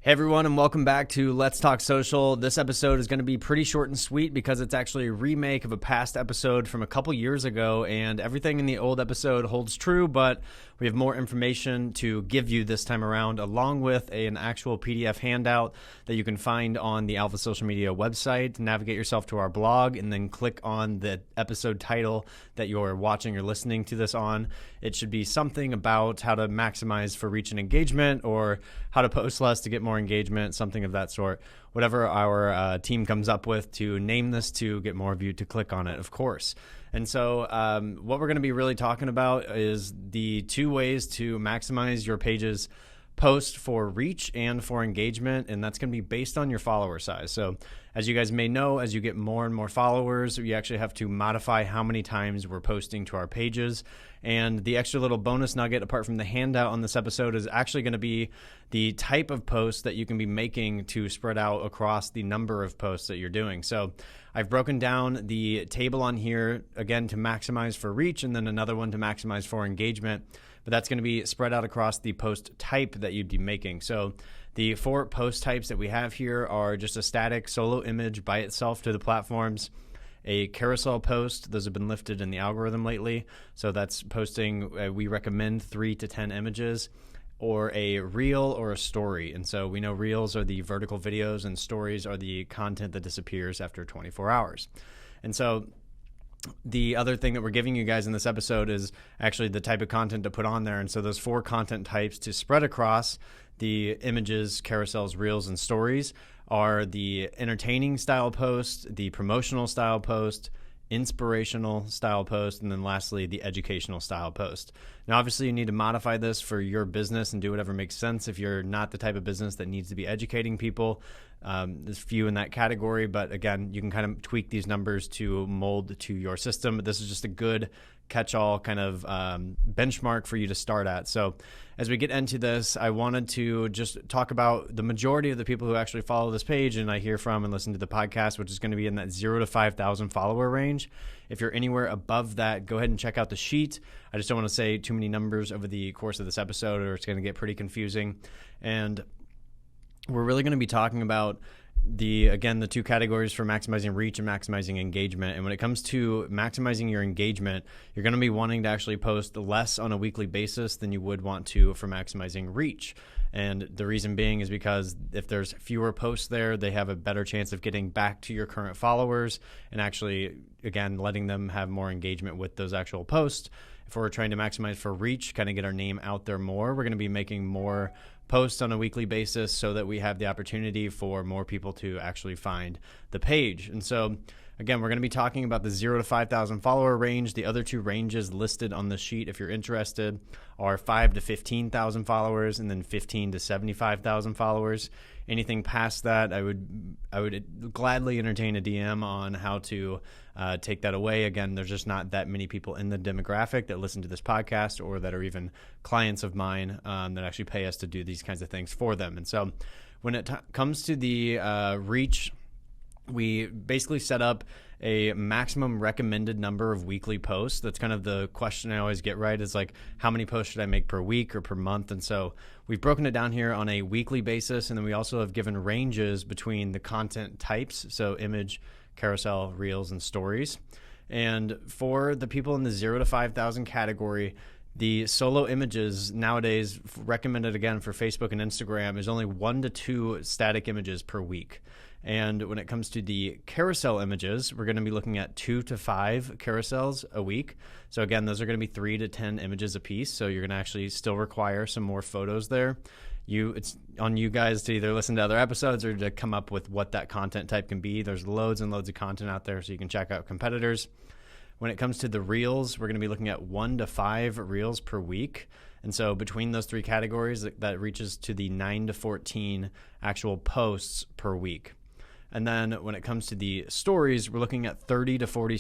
Hey everyone, and welcome back to Let's Talk Social. This episode is going to be pretty short and sweet because it's actually a remake of a past episode from a couple years ago, and everything in the old episode holds true, but we have more information to give you this time around, along with an actual PDF handout that you can find on the Alpha Social Media website. Navigate yourself to our blog and then click on the episode title that you're watching or listening to this on. It should be something about how to maximize for reach and engagement, or how to post less to get more engagement, something of that sort. Whatever our team comes up with to name this to get more of you to click on it, of course. And so what we're going to be really talking about is the two ways to maximize your page's post for reach and for engagement, and that's going to be based on your follower size. So as you guys may know, as you get more and more followers, you actually have to modify how many times we're posting to our pages. And the extra little bonus nugget, apart from the handout on this episode, is actually going to be the type of post that you can be making to spread out across the number of posts that you're doing. So I've broken down the table on here, again, to maximize for reach, and then another one to maximize for engagement. But that's going to be spread out across the post type that you'd be making. So the 4 post types that we have here are just a static solo image by itself to the platforms, a carousel post. Those have been lifted in the algorithm lately. So that's posting, we recommend 3 to 10 images, or a reel or a story. And so we know reels are the vertical videos and stories are the content that disappears after 24 hours. And so the other thing that we're giving you guys in this episode is actually the type of content to put on there. And so those 4 content types to spread across the images, carousels, reels, and stories are the entertaining style post, the promotional style post, inspirational style post, and then lastly, the educational style post. Now, obviously, you need to modify this for your business and do whatever makes sense. If you're not the type of business that needs to be educating people, there's few in that category, but again, you can kind of tweak these numbers to mold to your system. This is just a good catch-all kind of benchmark for you to start at. So as we get into this, I wanted to just talk about the majority of the people who actually follow this page and I hear from and listen to the podcast, which is going to be in that 0 to 5,000 follower range. If you're anywhere above that, go ahead and check out the sheet. I just don't want to say too many numbers over the course of this episode, or it's going to get pretty confusing. And we're really going to be talking about the 2 categories for maximizing reach and maximizing engagement. And when it comes to maximizing your engagement, you're going to be wanting to actually post less on a weekly basis than you would want to for maximizing reach. And the reason being is because if there's fewer posts there, they have a better chance of getting back to your current followers and actually, again, letting them have more engagement with those actual posts. If we're trying to maximize for reach, kind of get our name out there more, we're going to be making more posts on a weekly basis so that we have the opportunity for more people to actually find the page. And so again, we're going to be talking about the 0 to 5,000 follower range. The other 2 ranges listed on the sheet, if you're interested, are 5 to 15,000 followers and then 15 to 75,000 followers. Anything past that, I would gladly entertain a DM on how to take that away. Again, there's just not that many people in the demographic that listen to this podcast or that are even clients of mine that actually pay us to do these kinds of things for them. And so when it comes to the reach, we basically set up a maximum recommended number of weekly posts. That's kind of the question I always get, right? Is like, how many posts should I make per week or per month? And so we've broken it down here on a weekly basis. And then we also have given ranges between the content types. So image, carousel, reels, and stories. And for the people in the 0 to 5,000 category, the solo images nowadays recommended, again, for Facebook and Instagram, is only 1 to 2 static images per week. And when it comes to the carousel images, we're going to be looking at 2 to 5 carousels a week. So again, those are going to be 3 to 10 images a piece. So you're going to actually still require some more photos there. It's on you guys to either listen to other episodes or to come up with what that content type can be. There's loads and loads of content out there, so you can check out competitors. When it comes to the reels, we're going to be looking at 1 to 5 reels per week. And so between those 3 categories, that reaches to the 9 to 14 actual posts per week. And then when it comes to the stories, we're looking at 30 to 40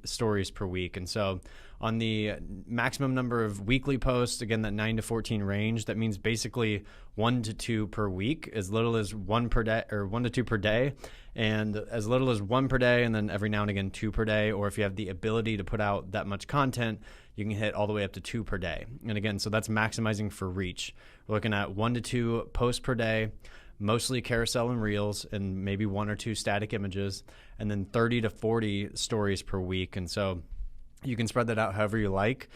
stories per week. And so on the maximum number of weekly posts, again, that 9 to 14 range, that means basically 1 to 2 per week, as little as 1 per day, or 1 to 2 per day, and as little as 1 per day, and then every now and again 2 per day. Or if you have the ability to put out that much content, you can hit all the way up to 2 per day. And again, so that's maximizing for reach. We're looking at 1 to 2 posts per day. mostly carousel and reels, and maybe 1 or 2 static images, and then 30 to 40 stories per week. And so you can spread that out however you like.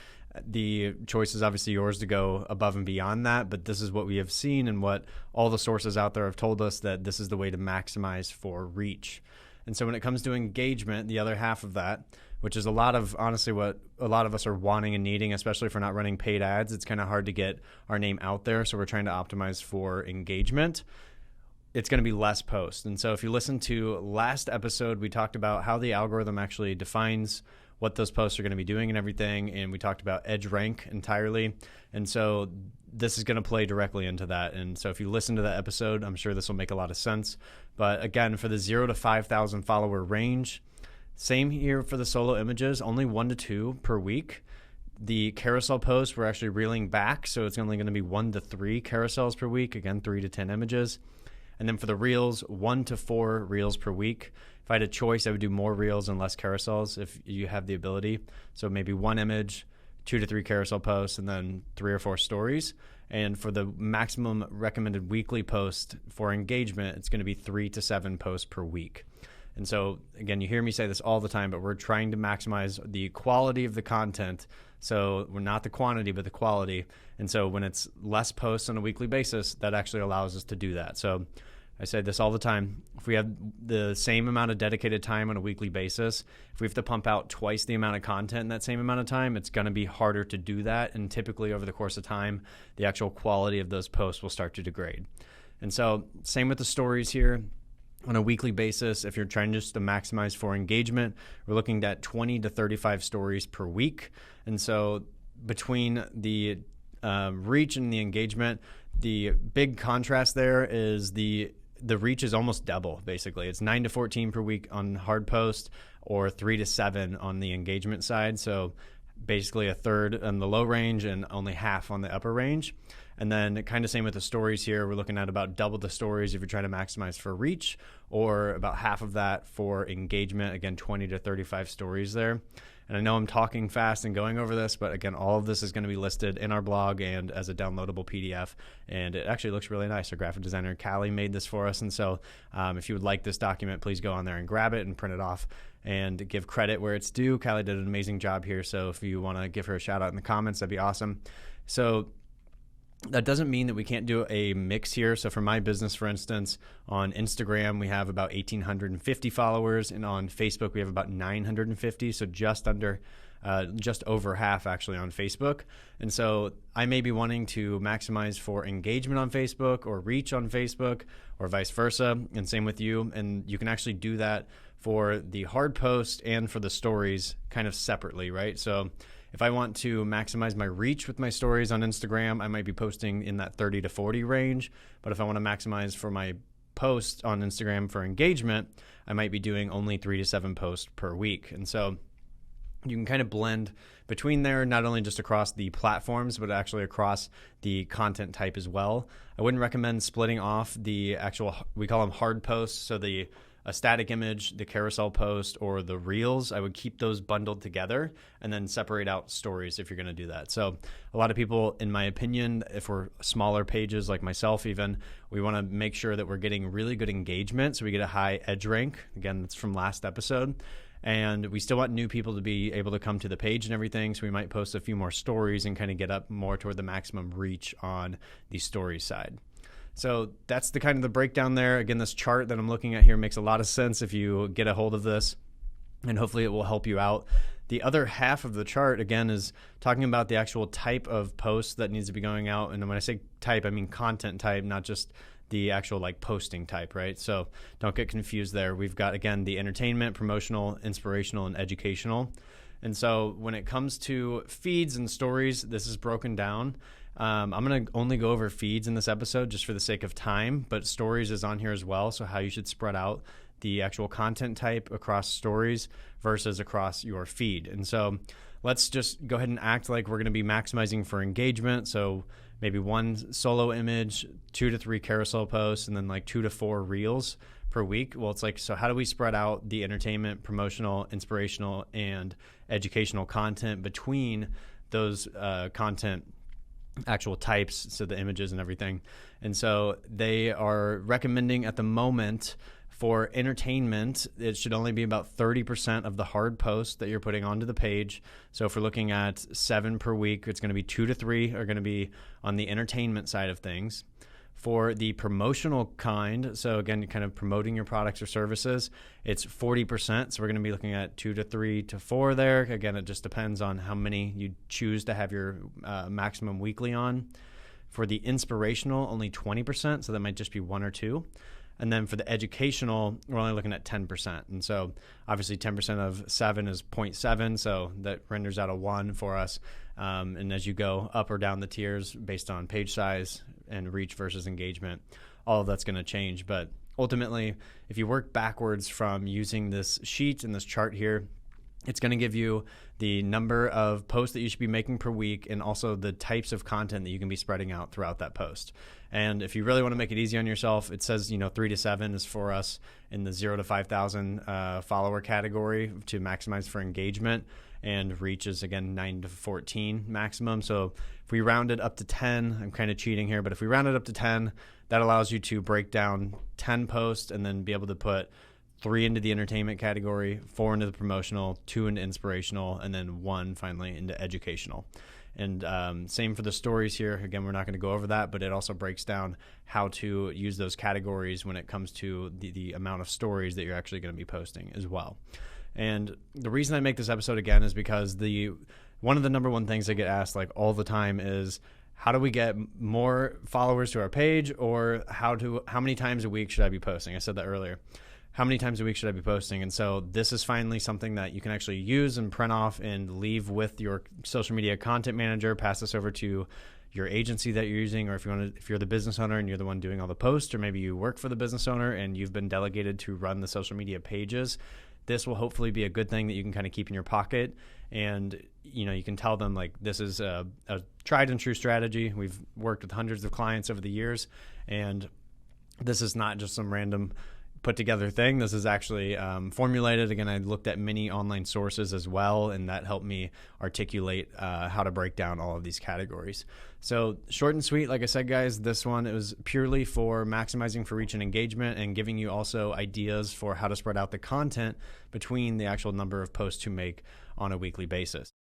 The choice is obviously yours to go above and beyond that, but this is what we have seen and what all the sources out there have told us, that this is the way to maximize for reach. And so when it comes to engagement, the other half of that, which is a lot of, honestly, what a lot of us are wanting and needing, especially if we're not running paid ads, it's kind of hard to get our name out there. So we're trying to optimize for engagement. It's going to be less posts. And so if you listen to last episode, we talked about how the algorithm actually defines what those posts are going to be doing and everything. And we talked about edge rank entirely. And so this is going to play directly into that. And so if you listen to that episode, I'm sure this will make a lot of sense. But again, for the 0 to 5,000 follower range, same here for the solo images, only 1 to 2 per week. The carousel posts, we're actually reeling back. So it's only going to be 1 to 3 carousels per week. Again, 3 to 10 images. And then for the reels, 1 to 4 reels per week. If I had a choice, I would do more reels and less carousels if you have the ability. So maybe 1 image, 2 to 3 carousel posts, and then 3 or 4 stories. And for the maximum recommended weekly post for engagement, it's going to be 3 to 7 posts per week. And so, again, you hear me say this all the time, but we're trying to maximize the quality of the content. So we're not the quantity, but the quality. And so when it's less posts on a weekly basis, that actually allows us to do that. So I say this all the time. If we have the same amount of dedicated time on a weekly basis, if we have to pump out twice the amount of content in that same amount of time, it's going to be harder to do that. And typically over the course of time, the actual quality of those posts will start to degrade. And so same with the stories here. On a weekly basis, if you're trying just to maximize for engagement, we're looking at 20 to 35 stories per week. And so between the reach and the engagement, the big contrast there is the reach is almost double, basically. It's 9 to 14 per week on hard post, or 3 to 7 on the engagement side. So basically a third on the low range and only half on the upper range. And then kind of same with the stories here. We're looking at about double the stories if you're trying to maximize for reach, or about half of that for engagement. Again, 20 to 35 stories there. And I know I'm talking fast and going over this, but again, all of this is going to be listed in our blog and as a downloadable PDF. And it actually looks really nice. Our graphic designer, Callie, made this for us. And so if you would like this document, please go on there and grab it and print it off and give credit where it's due. Callie did an amazing job here. So if you want to give her a shout out in the comments, that'd be awesome. So that doesn't mean that we can't do a mix here. So for my business, for instance, on Instagram, we have about 1,850 followers, and on Facebook, we have about 950. So just over half actually on Facebook. And so I may be wanting to maximize for engagement on Facebook or reach on Facebook, or vice versa. And same with you. And you can actually do that for the hard post and for the stories kind of separately, right? So if I want to maximize my reach with my stories on Instagram, I might be posting in that 30 to 40 range. But if I want to maximize for my posts on Instagram for engagement, I might be doing only 3 to 7 posts per week. And so you can kind of blend between there, not only just across the platforms, but actually across the content type as well. I wouldn't recommend splitting off the actual, we call them hard posts. So a static image, the carousel post, or the reels. I would keep those bundled together and then separate out stories if you're going to do that. So a lot of people, in my opinion, if we're smaller pages like myself even, we want to make sure that we're getting really good engagement so we get a high edge rank. Again, that's from last episode. And we still want new people to be able to come to the page and everything. So we might post a few more stories and kind of get up more toward the maximum reach on the story side. So that's the kind of the breakdown there. Again, this chart that I'm looking at here makes a lot of sense if you get a hold of this, and hopefully it will help you out. The other half of the chart, again, is talking about the actual type of post that needs to be going out. And when I say type, I mean content type, not just the actual like posting type, right? So don't get confused there. We've got, again, the entertainment, promotional, inspirational, and educational. And so when it comes to feeds and stories, this is broken down. I'm going to only go over feeds in this episode just for the sake of time, but stories is on here as well. So how you should spread out the actual content type across stories versus across your feed. And so let's just go ahead and act like we're going to be maximizing for engagement. So maybe 1 solo image, 2 to 3 carousel posts, and then like 2 to 4 reels per week. Well, it's like, so how do we spread out the entertainment, promotional, inspirational, and educational content between those content actual types, so the images and everything. And so they are recommending at the moment for entertainment, it should only be about 30% of the hard posts that you're putting onto the page. So if we're looking at 7 per week, it's going to be 2 to 3 are going to be on the entertainment side of things. For the promotional kind, so again, kind of promoting your products or services, it's 40%. So we're going to be looking at 2 to 3 to 4 there. Again, it just depends on how many you choose to have your maximum weekly on. For the inspirational, only 20%. So that might just be 1 or 2. And then for the educational, we're only looking at 10%. And so obviously 10% of 7 is 0.7. So that renders out a 1 for us. And as you go up or down the tiers based on page size and reach versus engagement, all of that's going to change. But ultimately, if you work backwards from using this sheet and this chart here, it's going to give you the number of posts that you should be making per week and also the types of content that you can be spreading out throughout that post. And if you really want to make it easy on yourself, it says, 3 to 7 is for us in the 0 to 5,000 follower category to maximize for engagement, and reach is, again, 9 to 14 maximum. So if we round it up to 10, I'm kind of cheating here, but if we round it up to 10, that allows you to break down 10 posts and then be able to put 3 into the entertainment category, 4 into the promotional, 2 into inspirational, and then 1 finally into educational. And same for the stories here. Again, we're not going to go over that, but it also breaks down how to use those categories when it comes to the amount of stories that you're actually going to be posting as well. And the reason I make this episode again is because one of the number one things I get asked like all the time is, how do we get more followers to our page, or how many times a week should I be posting? I said that earlier. How many times a week should I be posting? And so this is finally something that you can actually use and print off and leave with your social media content manager, pass this over to your agency that you're using, or if you're the business owner and you're the one doing all the posts, or maybe you work for the business owner and you've been delegated to run the social media pages. This will hopefully be a good thing that you can kind of keep in your pocket, and you can tell them like this is a tried and true strategy. We've worked with hundreds of clients over the years, and this is not just some random put together thing. This is actually formulated. Again, I looked at many online sources as well, and that helped me articulate how to break down all of these categories. So short and sweet, like I said, guys, this one, it was purely for maximizing for reach and engagement and giving you also ideas for how to spread out the content between the actual number of posts to make on a weekly basis.